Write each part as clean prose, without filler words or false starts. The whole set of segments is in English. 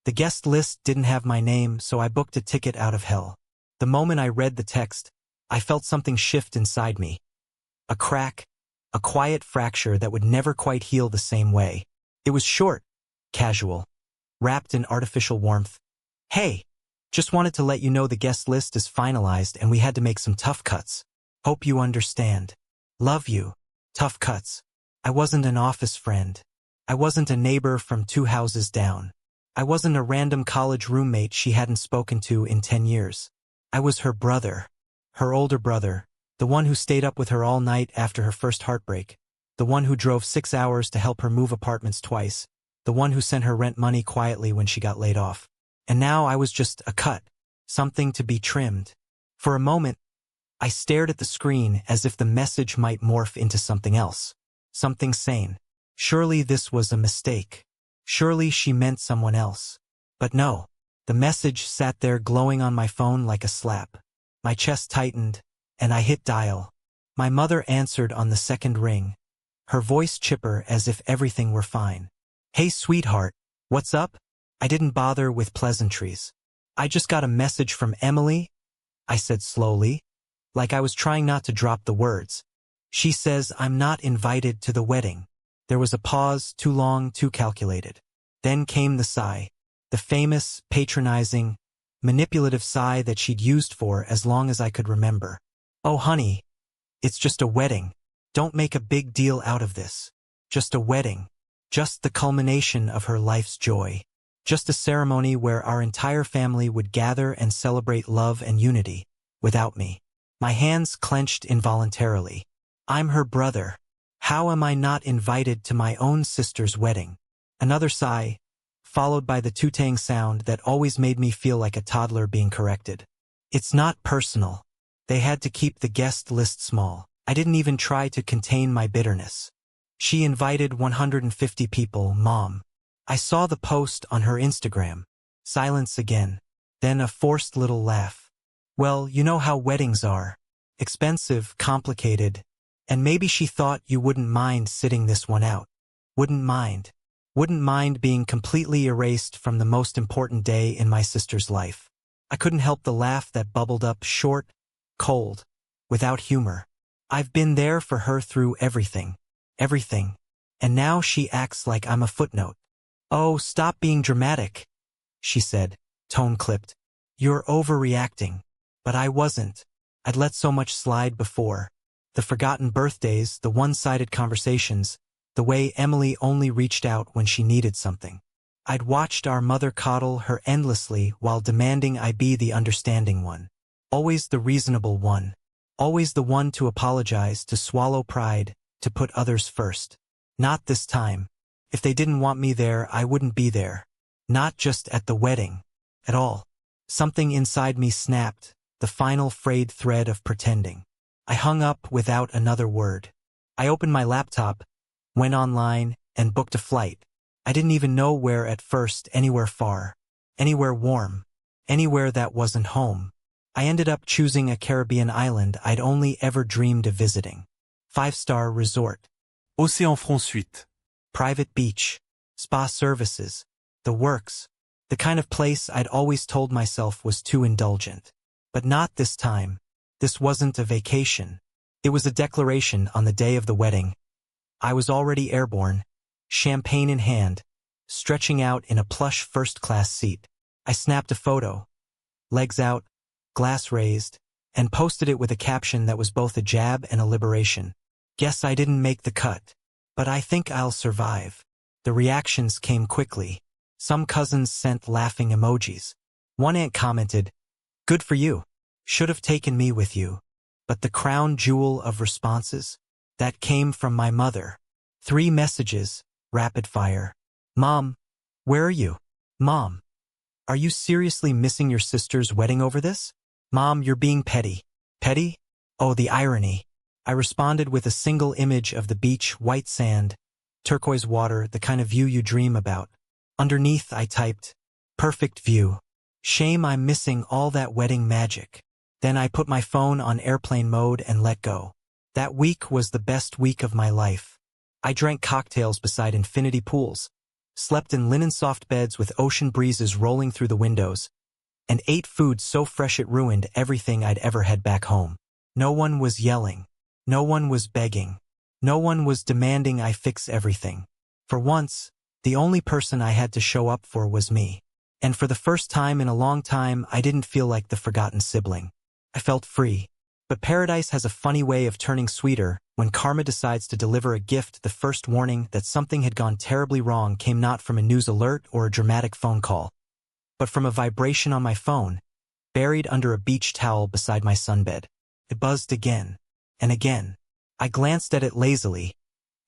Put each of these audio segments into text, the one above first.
The guest list didn't have my name, so I booked a ticket out of hell. The moment I read the text, I felt something shift inside me. A crack, a quiet fracture that would never quite heal the same way. It was short, casual, wrapped in artificial warmth. Hey, just wanted to let you know the guest list is finalized and we had to make some tough cuts. Hope you understand. Love you. Tough cuts. I wasn't an office friend. I wasn't a neighbor from 2 houses down. I wasn't a random college roommate she hadn't spoken to in 10 years. I was her brother. Her older brother. The one who stayed up with her all night after her first heartbreak. The one who drove 6 hours to help her move apartments twice. The one who sent her rent money quietly when she got laid off. And now I was just a cut. Something to be trimmed. For a moment, I stared at the screen as if the message might morph into something else. Something sane. Surely this was a mistake. Surely she meant someone else. But no. The message sat there glowing on my phone like a slap. My chest tightened, and I hit dial. My mother answered on the second ring. Her voice chipper as if everything were fine. Hey sweetheart, what's up? I didn't bother with pleasantries. I just got a message from Emily, I said slowly, like I was trying not to drop the words. She says I'm not invited to the wedding. There was a pause, too long, too calculated. Then came the sigh. The famous, patronizing, manipulative sigh that she'd used for as long as I could remember. Oh honey, it's just a wedding. Don't make a big deal out of this. Just a wedding. Just the culmination of her life's joy. Just a ceremony where our entire family would gather and celebrate love and unity, without me. My hands clenched involuntarily. I'm her brother. How am I not invited to my own sister's wedding? Another sigh, followed by the tootang sound that always made me feel like a toddler being corrected. It's not personal. They had to keep the guest list small. I didn't even try to contain my bitterness. She invited 150 people, Mom. I saw the post on her Instagram. Silence again. Then a forced little laugh. Well, you know how weddings are. Expensive, complicated, and maybe she thought you wouldn't mind sitting this one out. Wouldn't mind. Wouldn't mind being completely erased from the most important day in my sister's life. I couldn't help the laugh that bubbled up short, cold, without humor. I've been there for her through everything. Everything. And now she acts like I'm a footnote. Oh, stop being dramatic, she said, tone clipped. You're overreacting. But I wasn't. I'd let so much slide before. The forgotten birthdays, the one-sided conversations, the way Emily only reached out when she needed something. I'd watched our mother coddle her endlessly while demanding I be the understanding one. Always the reasonable one. Always the one to apologize, to swallow pride, to put others first. Not this time. If they didn't want me there, I wouldn't be there. Not just at the wedding. At all. Something inside me snapped, the final frayed thread of pretending. I hung up without another word. I opened my laptop, went online, and booked a flight. I didn't even know where at first, anywhere far. Anywhere warm. Anywhere that wasn't home. I ended up choosing a Caribbean island I'd only ever dreamed of visiting. 5-star resort. Océan Front Suite. Private beach. Spa services. The works. The kind of place I'd always told myself was too indulgent. But not this time. This wasn't a vacation. It was a declaration on the day of the wedding. I was already airborne, champagne in hand, stretching out in a plush first-class seat. I snapped a photo, legs out, glass raised, and posted it with a caption that was both a jab and a liberation. Guess I didn't make the cut, but I think I'll survive. The reactions came quickly. Some cousins sent laughing emojis. One aunt commented, "Good for you. Should have taken me with you." But the crown jewel of responses? That came from my mother. 3 messages, rapid fire. Mom, where are you? Mom, are you seriously missing your sister's wedding over this? Mom, you're being petty. Petty? Oh, the irony. I responded with a single image of the beach, white sand, turquoise water, the kind of view you dream about. Underneath, I typed, perfect view. Shame I'm missing all that wedding magic. Then I put my phone on airplane mode and let go. That week was the best week of my life. I drank cocktails beside infinity pools. slept in linen-soft beds with ocean breezes rolling through the windows, and ate food so fresh it ruined everything I'd ever had back home. No one was yelling. No one was begging. No one was demanding I fix everything. For once, the only person I had to show up for was me. And for the first time in a long time, I didn't feel like the forgotten sibling. I felt free. But paradise has a funny way of turning sweeter when karma decides to deliver a gift. The first warning that something had gone terribly wrong came not from a news alert or a dramatic phone call, but from a vibration on my phone, buried under a beach towel beside my sunbed. It buzzed again and again. I glanced at it lazily,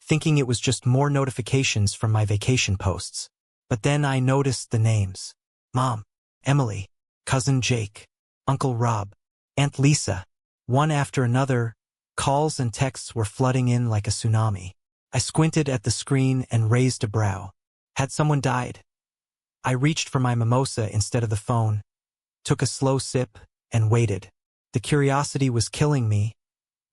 thinking it was just more notifications from my vacation posts. But then I noticed the names. Mom, Emily, Cousin Jake, Uncle Rob, Aunt Lisa. One after another, calls and texts were flooding in like a tsunami. I squinted at the screen and raised a brow. Had someone died? I reached for my mimosa instead of the phone, took a slow sip, and waited. The curiosity was killing me,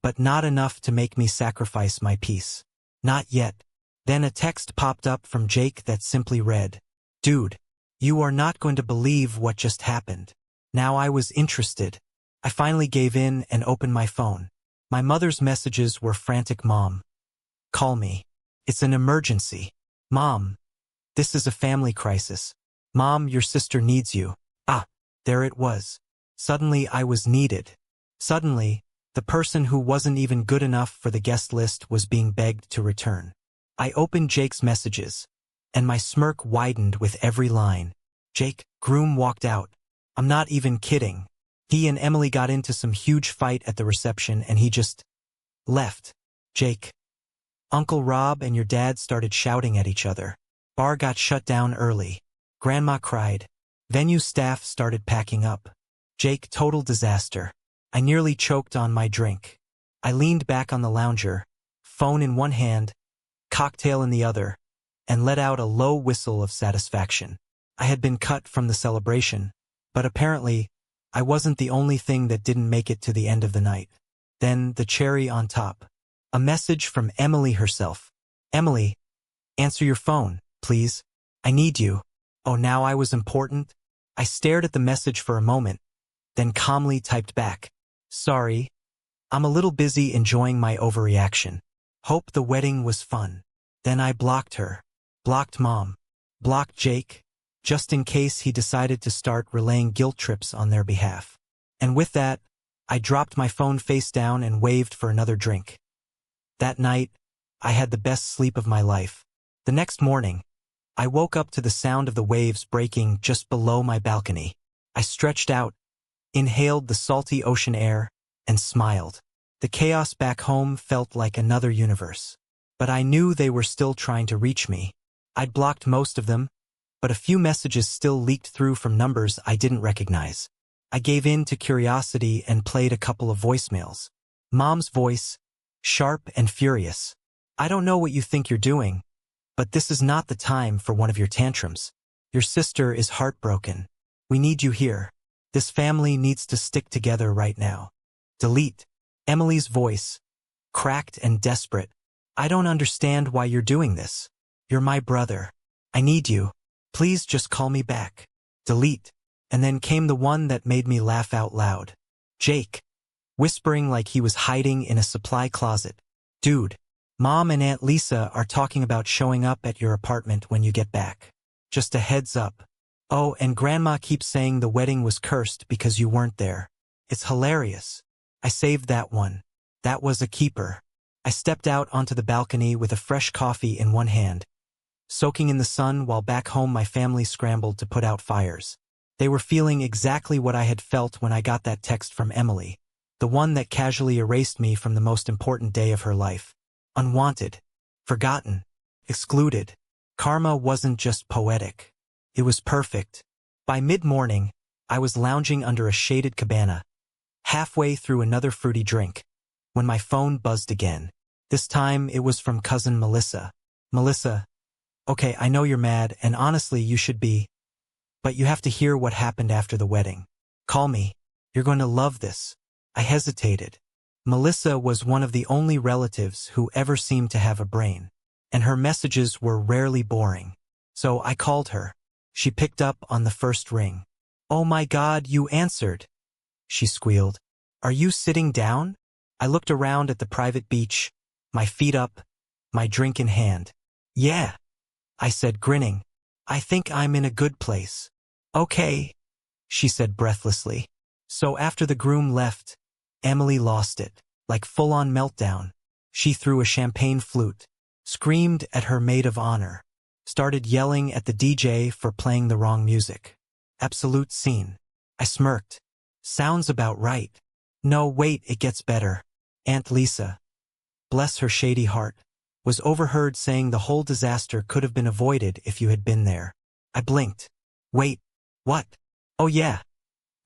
but not enough to make me sacrifice my peace. Not yet. Then a text popped up from Jake that simply read, "Dude, you are not going to believe what just happened." Now I was interested. I finally gave in and opened my phone. My mother's messages were frantic. Mom, call me. It's an emergency. Mom, this is a family crisis. Mom, your sister needs you. Ah, there it was. Suddenly I was needed. Suddenly, the person who wasn't even good enough for the guest list was being begged to return. I opened Jake's messages, and my smirk widened with every line. Jake, groom walked out. I'm not even kidding. He and Emily got into some huge fight at the reception and he just left. Jake, Uncle Rob and your dad started shouting at each other. Bar got shut down early. Grandma cried. Venue staff started packing up. Jake, total disaster. I nearly choked on my drink. I leaned back on the lounger, phone in one hand, cocktail in the other, and let out a low whistle of satisfaction. I had been cut from the celebration, but apparently, I wasn't the only thing that didn't make it to the end of the night. Then, the cherry on top. A message from Emily herself. Emily, answer your phone, please. I need you. Oh, now I was important? I stared at the message for a moment, then calmly typed back. Sorry. I'm a little busy enjoying my overreaction. Hope the wedding was fun. Then I blocked her. Blocked Mom. Blocked Jake, just in case he decided to start relaying guilt trips on their behalf. And with that, I dropped my phone face down and waved for another drink. That night, I had the best sleep of my life. The next morning, I woke up to the sound of the waves breaking just below my balcony. I stretched out, inhaled the salty ocean air, and smiled. The chaos back home felt like another universe. But I knew they were still trying to reach me. I'd blocked most of them, but a few messages still leaked through from numbers I didn't recognize. I gave in to curiosity and played a couple of voicemails. Mom's voice, sharp and furious. I don't know what you think you're doing, but this is not the time for one of your tantrums. Your sister is heartbroken. We need you here. This family needs to stick together right now. Delete. Emily's voice, cracked and desperate. I don't understand why you're doing this. You're my brother. I need you. Please just call me back. Delete. And then came the one that made me laugh out loud. Jake, whispering like he was hiding in a supply closet. Dude, Mom and Aunt Lisa are talking about showing up at your apartment when you get back. Just a heads up. Oh, and Grandma keeps saying the wedding was cursed because you weren't there. It's hilarious. I saved that one. That was a keeper. I stepped out onto the balcony with a fresh coffee in one hand, soaking in the sun while back home my family scrambled to put out fires. They were feeling exactly what I had felt when I got that text from Emily, the one that casually erased me from the most important day of her life. Unwanted, forgotten, excluded. Karma wasn't just poetic. It was perfect. By mid-morning, I was lounging under a shaded cabana, halfway through another fruity drink, when my phone buzzed again. This time, it was from cousin Melissa. Melissa, okay, I know you're mad, and honestly, you should be, but you have to hear what happened after the wedding. Call me. You're going to love this. I hesitated. Melissa was one of the only relatives who ever seemed to have a brain, and her messages were rarely boring. So I called her. She picked up on the first ring. "Oh my God, you answered," she squealed. "Are you sitting down?" I looked around at the private beach, my feet up, my drink in hand. "Yeah," I said, grinning. "I think I'm in a good place." "Okay," she said breathlessly. So after the groom left, Emily lost it, like full-on meltdown. She threw a champagne flute, screamed at her maid of honor, started yelling at the DJ for playing the wrong music. Absolute scene. I smirked. Sounds about right. No, wait, it gets better. Aunt Lisa, bless her shady heart, was overheard saying the whole disaster could have been avoided if you had been there. I blinked. "Wait, what?" "Oh yeah,"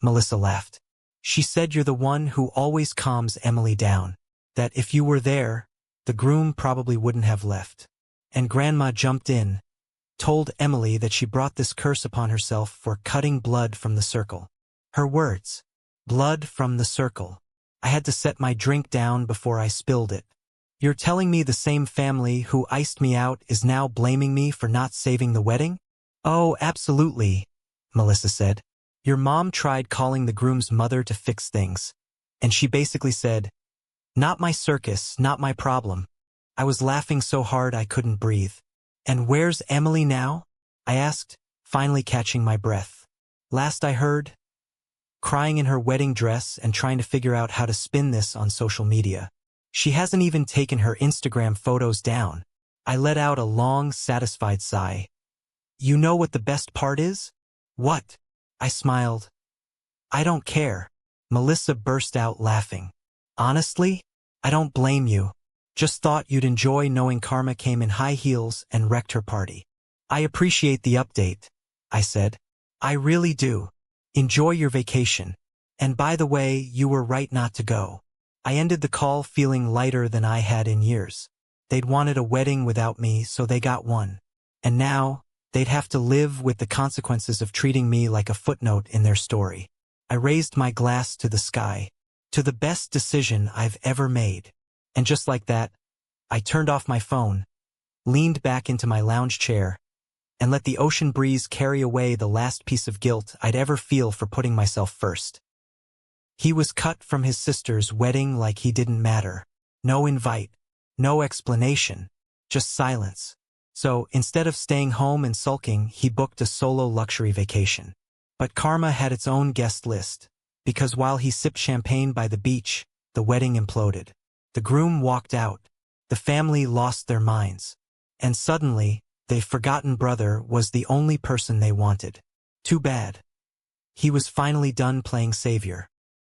Melissa laughed. "She said you're the one who always calms Emily down. That if you were there, the groom probably wouldn't have left." And Grandma jumped in, told Emily that she brought this curse upon herself for cutting blood from the circle. Her words. Blood from the circle. I had to set my drink down before I spilled it. "You're telling me the same family who iced me out is now blaming me for not saving the wedding?" "Oh, absolutely," Melissa said. "Your mom tried calling the groom's mother to fix things, and she basically said, 'Not my circus, not my problem.'" I was laughing so hard I couldn't breathe. "And where's Emily now?" I asked, finally catching my breath. "Last I heard, crying in her wedding dress and trying to figure out how to spin this on social media. She hasn't even taken her Instagram photos down." I let out a long, satisfied sigh. "You know what the best part is?" "What?" I smiled. "I don't care." Melissa burst out laughing. "Honestly, I don't blame you. Just thought you'd enjoy knowing Karma came in high heels and wrecked her party." "I appreciate the update," I said. "I really do. Enjoy your vacation. And by the way, you were right not to go." I ended the call feeling lighter than I had in years. They'd wanted a wedding without me, so they got one. And now, they'd have to live with the consequences of treating me like a footnote in their story. I raised my glass to the sky, to the best decision I've ever made. And just like that, I turned off my phone, leaned back into my lounge chair, and let the ocean breeze carry away the last piece of guilt I'd ever feel for putting myself first. He was cut from his sister's wedding like he didn't matter. No invite, no explanation, just silence. So instead of staying home and sulking, he booked a solo luxury vacation. But Karma had its own guest list, because while he sipped champagne by the beach, the wedding imploded. The groom walked out. The family lost their minds. And suddenly, their forgotten brother was the only person they wanted. Too bad. He was finally done playing savior.